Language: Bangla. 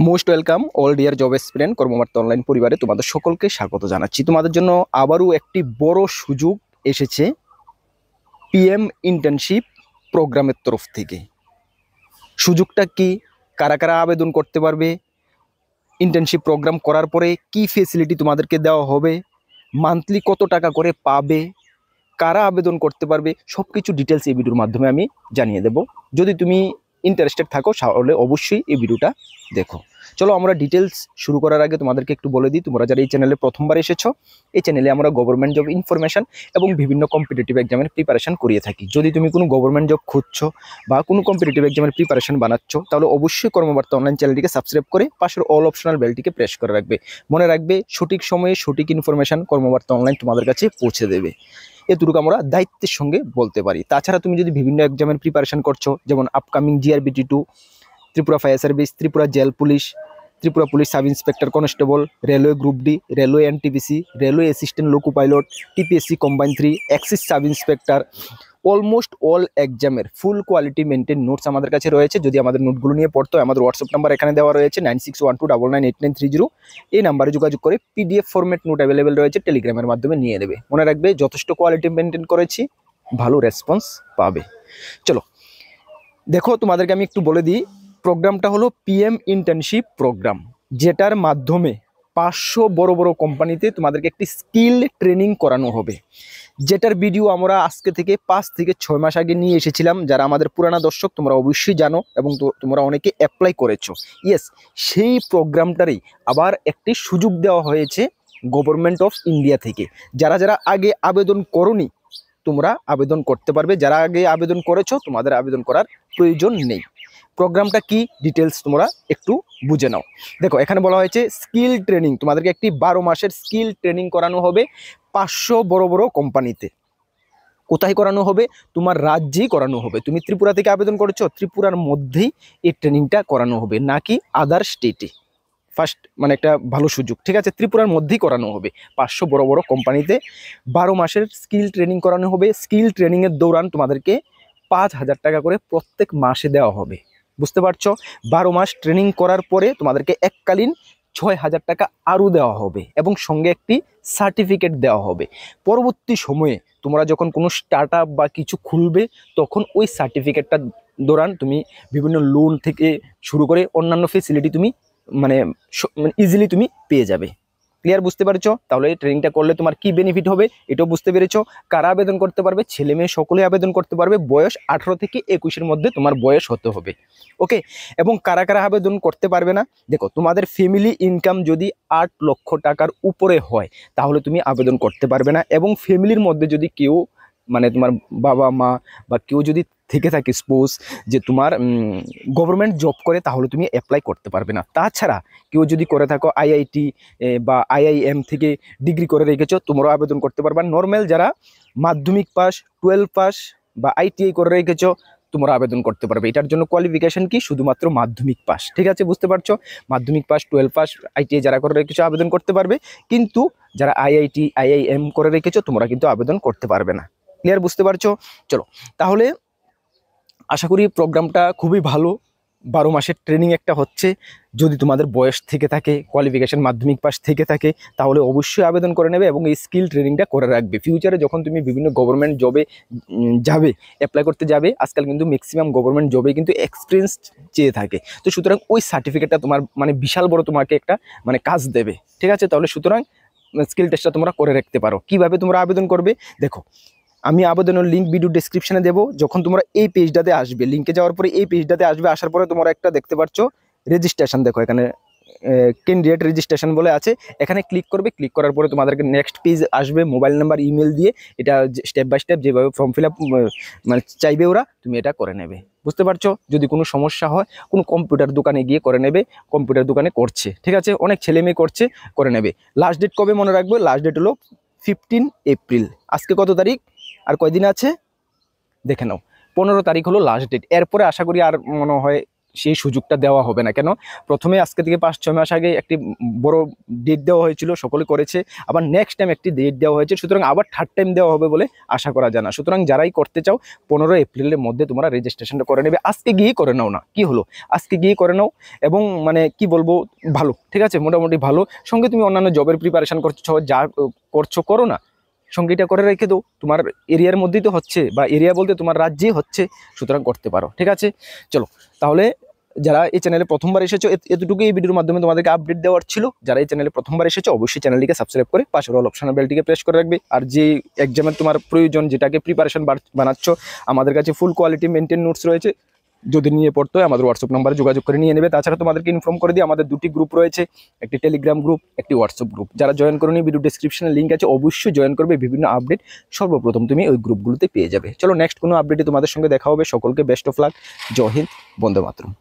Most welcome all dear job experience Karmabarta online পরিবারে তোমাদের সকলকে স্বাগত জানাচ্ছি। তোমাদের জন্য আবারও একটি বড় সুযোগ এসেছে পিএম ইন্টার্নশিপ প্রোগ্রামের তরফ থেকে। সুযোগটা কি, কারা কারা আবেদন করতে পারবে, ইন্টার্নশিপ প্রোগ্রাম করার পরে কি ফেসিলিটি তোমাদেরকে দেওয়া হবে, মান্থলি কত টাকা করে পাবে, কারা আবেদন করতে পারবে, সব কিছু ডিটেলস এই ভিডিওর মাধ্যমে আমি জানিয়ে দেব। যদি তুমি ইন্টারেস্টেড থাকো তাহলে অবশ্যই এই ভিডিওটা দেখো। চলো আমরা ডিটেলস শুরু করার আগে তোমাদেরকে একটু বলে দিই, তোমরা যারা এই চ্যানেলে প্রথমবার এসেছো, এই চ্যানেলে আমরা গভর্নমেন্ট জব ইনফরমেশন এবং বিভিন্ন কম্পিটিটিভ এক্সামের প্রিপারেশন করিয়ে থাকি। যদি তুমি কোনো গভর্নমেন্ট জব খুঁজছো বা কোনো কম্পিটিটিভ এক্সামের প্রিপারেশন বানাচ্ছ, তাহলে অবশ্যই কর্মবার্তা অনলাইন চ্যানেলটিকে সাবস্ক্রাইব করে পাশের অল অপশনাল বেলটিকে প্রেস করে রাখবে। মনে রাখবে, সঠিক সময়ে সঠিক ইনফরমেশন কর্মবার্তা অনলাইন তোমাদের কাছে পৌঁছে দেবে। এটুকু আমরা দায়িত্বের সঙ্গে বলতে পারি। তাছাড়া তুমি যদি বিভিন্ন এক্সামের প্রিপারেশন করছো, যেমন upcoming JRBT 2, Tripura fire service, Tripura jail police, Tripura police sub inspector constable, railway group D, railway NTPC, railway assistant loco pilot, TPSC combine 3, excise sub inspector, almost all এক্সামের ফুল কোয়ালিটি মেনটেন নোটস আমাদের কাছে রয়েছে। যদি আমাদের নোটগুলো নিয়ে পড়তো, আমাদের হোয়াটসঅ্যাপ নাম্বার এখানে দেওয়া রয়েছে 9612998930। এই নাম্বারে যোগাযোগ করে পিডিএফ ফরম্যাট নোট অ্যাভেলেবেল রয়েছে, টেলিগ্রামের মাধ্যমে নিয়ে নেবে। মনে রাখবে, যথেষ্ট কোয়ালিটি মেনটেন করেছি, ভালো রেসপন্স পাবে। চলো দেখো, তোমাদেরকে আমি একটু বলে দিই। প্রোগ্রামটা হলো পিএম ইন্টার্নশিপ প্রোগ্রাম, যেটার মাধ্যমে 500 বড় বড় কোম্পানিতে তোমাদেরকে একটি স্কিল ট্রেনিং করানো হবে, যেটার ভিডিও আমরা আজকে থেকে 5 থেকে 6 মাস আগে নিয়ে এসেছিলাম। যারা আমাদের পুরানা দর্শক তোমরা অবশ্যই জানো এবং তোমরা অনেকে অ্যাপ্লাই করেছো। ইয়েস, সেই প্রোগ্রামটারই আবার একটি সুযোগ দেওয়া হয়েছে গভর্নমেন্ট অফ ইন্ডিয়া থেকে। যারা যারা আগে আবেদন করোনি, তোমরা আবেদন করতে পারবে। যারা আগে আবেদন করেছো, তোমাদের আবেদন করার প্রয়োজন নেই। প্রোগ্রামটা কি ডিটেলস তোমরা একটু বুঝে নাও। দেখো, এখানে বলা হয়েছে স্কিল ট্রেনিং। তোমাদেরকে একটি 12 মাসের স্কিল ট্রেনিং করানো হবে 500 বড় বড় কোম্পানিতে। কোথায় করানো হবে? তোমার রাজ্যেই করানো হবে। তুমি ত্রিপুরা থেকে আবেদন করেছো, ত্রিপুরার মধ্যেই এই ট্রেনিংটা করানো হবে, নাকি আদার স্টেটে। ফার্স্ট মানে একটা ভালো সুযোগ, ঠিক আছে? ত্রিপুরার মধ্যেই করানো হবে 500 বড় বড় কোম্পানিতে 12 মাসের স্কিল ট্রেনিং করানো হবে। স্কিল ট্রেনিংয়ের দৌরান তোমাদেরকে 5000 টাকা করে প্রত্যেক মাসে দেওয়া হবে। বুঝতে পারছো? 12 মাস ট্রেনিং করার পরে তোমাদেরকে এককালীন 6000 টাকা আরও দেওয়া হবে এবং সঙ্গে একটি সার্টিফিকেট দেওয়া হবে। পরবর্তী সময়ে তোমরা যখন কোনো স্টার্ট আপ বা কিছু খুলবে, তখন ওই সার্টিফিকেটটা দৌরান তুমি বিভিন্ন লোন থেকে শুরু করে অন্যান্য ফেসিলিটি তুমি মানে ইজিলি তুমি পেয়ে যাবে। ক্লিয়ার? বুঝতে পারছো? তাহলে এই ট্রেনিংটা করলে তোমার কি বেনিফিট হবে এটাও বুঝতে পেরেছো। কারা আবেদন করতে পারবে? ছেলে মেয়ে সকলে আবেদন করতে পারবে। বয়স 18 থেকে 21-এর মধ্যে তোমার বয়স হতে হবে। ওকে? এবং কারা কারা আবেদন করতে পারবে না? দেখো, তোমাদের ফ্যামিলি ইনকাম যদি 8 লক্ষ টাকার উপরে হয়, তাহলে তুমি আবেদন করতে পারবে না। এবং ফ্যামিলির মধ্যে যদি কেউ মানে তোমার বাবা মা বা কেউ যদি থেকে থাকে স্পোজ যে তোমার গভর্নমেন্ট জব করে, তাহলে তুমি অ্যাপ্লাই করতে পারবে না। তাছাড়া কেউ যদি করে থাকো আইআইটি বা আইআইএম থেকে ডিগ্রি করে রেখেছো, তোমরাও আবেদন করতে পারবে। নর্মাল যারা মাধ্যমিক পাস, 12 পাস বা আইটিআই করে রেখেছো, তোমরা আবেদন করতে পারবে। এটার জন্য কোয়ালিফিকেশন কি? শুধুমাত্র মাধ্যমিক পাস। ঠিক আছে? বুঝতে পারছো? মাধ্যমিক পাস, 12 পাস, আইটিআই যারা করে রেখেছো আবেদন করতে পারবে। কিন্তু যারা আইআইটি আইআইএম করে রেখেছো, তোমরা কিন্তু আবেদন করতে পারবে না। ক্লিয়ার? বুঝতে পারছো? চলো তাহলে আশা করি প্রোগ্রামটা খুবই ভালো। 12 মাসের ট্রেনিং একটা হচ্ছে। যদি তোমাদের বয়স থেকে থাকে, কোয়ালিফিকেশন মাধ্যমিক পাস থেকে থাকে, তাহলে অবশ্যই আবেদন করে নেবে এবং এই স্কিল ট্রেনিংটা করে রাখবে। ফিউচারে যখন তুমি বিভিন্ন গভর্নমেন্ট জবে যাবে, অ্যাপ্লাই করতে যাবে, আজকাল কিন্তু ম্যাক্সিমাম গভর্নমেন্ট জবে কিন্তু এক্সপিরিয়েন্স চেয়ে থাকে। তো সুতরাং ওই সার্টিফিকেটটা তোমার মানে বিশাল বড় তোমাকে একটা মানে কাজ দেবে। ঠিক আছে? তাহলে সুতরাং স্কিল টেস্টটা তোমরা করে রাখতে পারো। কিভাবে তোমরা আবেদন করবে দেখো, আমি আবেদনের লিঙ্ক ভিডিও ডেসক্রিপশনে দেবো। যখন তোমরা এই পেজটাতে আসবে, লিঙ্কে যাওয়ার পরে এই পেজটাতে আসবে, আসার পরে তোমরা একটা দেখতে পাচ্ছ রেজিস্ট্রেশন। দেখো এখানে ক্যান্ডিডেট রেজিস্ট্রেশন বলে আছে, এখানে ক্লিক করবে। ক্লিক করার পরে তোমাদেরকে নেক্সট পেজ আসবে, মোবাইল নাম্বার ইমেল দিয়ে এটা স্টেপ বাই স্টেপ যেভাবে ফর্ম ফিল আপ মানে চাইবে ওরা, তুমি এটা করে নেবে। বুঝতে পারছো? যদি কোনো সমস্যা হয়, কোনো কম্পিউটার দোকানে গিয়ে করে নেবে। কম্পিউটার দোকানে করছে, ঠিক আছে? অনেক ছেলে মেয়ে করছে, করে নেবে। লাস্ট ডেট কবে মনে রাখবে? লাস্ট ডেট হলো 15 এপ্রিল। আজকে কত তারিখ? আর কয়দিন আছে দেখে নাও, 15 তারিখ হলো লাস্ট ডেট। এরপরে আশা করি আর মনে হয় সেই সুযোগটা দেওয়া হবে না। কেন, প্রথমে আজকে থেকে 5-6 মাস আগে একটি বড় ডেট দেওয়া হয়েছিল, সকলে করেছে, আবার নেক্সট টাইম একটি ডেট দেওয়া হয়েছে, সুতরাং আবার থার্ড টাইম দেওয়া হবে বলে আশা করা যায় না। সুতরাং যারাই করতে চাও 15 এপ্রিলের মধ্যে তোমরা রেজিস্ট্রেশনটা করে নেবে। আজকে গিয়ে করে নাও না, কি হলো, আজকে গিয়ে করে নাও। এবং মানে কি বলবো, ভালো, ঠিক আছে, মোটামুটি ভালো। সঙ্গে তুমি অন্যান্য জবের প্রিপারেশন করছো, যা করছো করো না, সঙ্গীটা করে রেখে দাও। তোমার এরিয়ার মধ্যেই তো হচ্ছে, বা এরিয়া বলতে তোমার রাজ্যেই হচ্ছে, সুতরাং করতে পারো, ঠিক আছে। চলো তাহলে, যারা এই চ্যানেলে প্রথমবার এসেছো, এতটুকু এই ভিডিওর মাধ্যমে তোমাদেরকে আপডেট দেওয়ার ছিল। যারা এই চ্যানেলে প্রথমবার এসেছো অবশ্যই চ্যানেলটিকে সাবস্ক্রাইব করে পাশের অল অপশনের বেলটিকে প্রেস করে রাখবে। আর যে এক্সামের তোমার প্রয়োজন, যেটাকে প্রিপারেশন বানাচ্ছ, আমাদের কাছে ফুল কোয়ালিটি মেনটেন নোটস রয়েছে। যদি নিয়ে পড়তে হয় আমাদের হোয়াটসঅ্যাপ নাম্বারে যোগাযোগ করে নিয়ে নেবে। তাছাড়া তোমাদেরকে ইনফর্ম করে দিই, আমাদের 2টি গ্রুপ রয়েছে, একটি টেলিগ্রাম গ্রুপ, একটি হোয়াটসঅ্যাপ গ্রুপ। যারা জয়েন করোনি, ভিডিও ডেসক্রিপশনে লিঙ্ক আছে, অবশ্যই জয়েন করবে। বিভিন্ন আপডেট সর্বপ্রথম তুমি ওই গ্রুপগুলোতে পেয়ে যাবে। চলো নেক্সট কোনো আপডেটে তোমাদের সঙ্গে দেখা হবে। সকলকে বেস্ট অফ লাক। জয় হিন্দ, বন্দে মাতরম।